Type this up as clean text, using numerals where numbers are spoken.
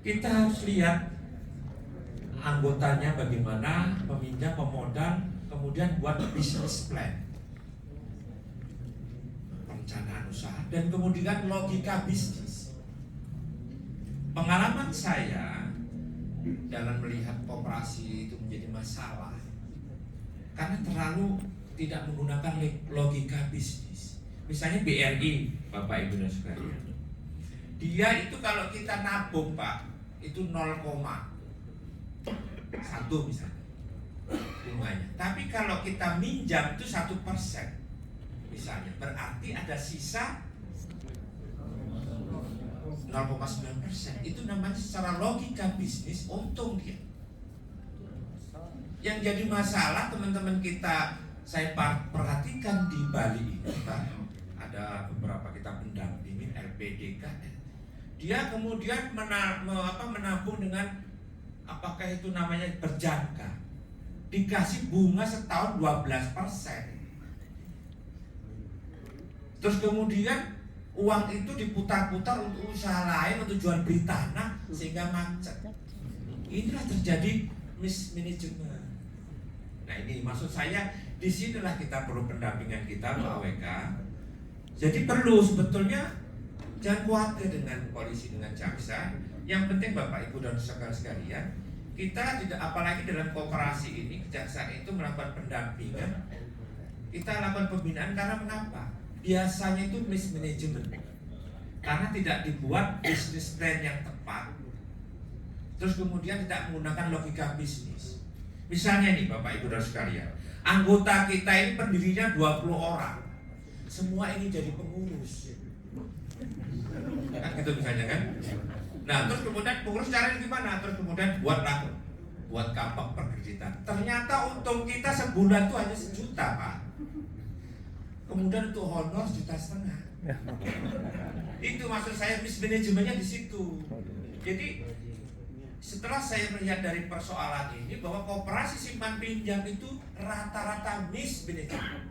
Kita harus lihat anggotanya bagaimana, peminjam, pemodal, kemudian buat bisnis plan, perencanaan usaha, dan kemudian logika bisnis. Pengalaman saya dalam melihat koperasi itu menjadi masalah karena terlalu tidak menggunakan logika bisnis. Misalnya BRI, Bapak Ibu dan sekalian, dia itu kalau kita nabung Pak, itu 0,1 misalnya bunganya. Tapi kalau kita minjam itu 1% misalnya, berarti ada sisa 0,9%. Itu namanya secara logika bisnis untung dia. Yang jadi masalah teman-teman kita, saya perhatikan di Bali ini Pak, ada beberapa kita pendampingin LPDKN. Dia kemudian menabung dengan apakah itu namanya berjangka, dikasih bunga setahun 12%. Terus kemudian uang itu diputar-putar untuk usaha lain, untuk jual beli tanah, sehingga macet. Inilah terjadi mismanagement. Nah ini maksud saya, disinilah kita perlu pendampingan kita Pak WK. Jadi perlu sebetulnya jangan khawatir dengan polisi, dengan jaksa. Yang penting Bapak Ibu dan saudara sekalian, kita tidak, apalagi dalam koperasi ini, kejaksaan itu melakukan pendampingan, kita lakukan pembinaan. Karena mengapa? Biasanya itu mismanagement, karena tidak dibuat bisnis plan yang tepat, terus kemudian tidak menggunakan logika bisnis. Misalnya nih Bapak Ibu dan sekalian, anggota kita ini pendirinya 20 orang, semua ini jadi pengurus, kan gitu misalnya kan. Nah terus kemudian pengurus caranya gimana? Terus kemudian buat kampak perkreditan. Ternyata untung kita sebulan tuh hanya 1 juta Pak. Kemudian untuk honor 1,5 juta. Itu maksud saya mismanajemennya di situ. Jadi setelah saya melihat dari persoalan ini bahwa koperasi simpan pinjam itu rata-rata mismanagement.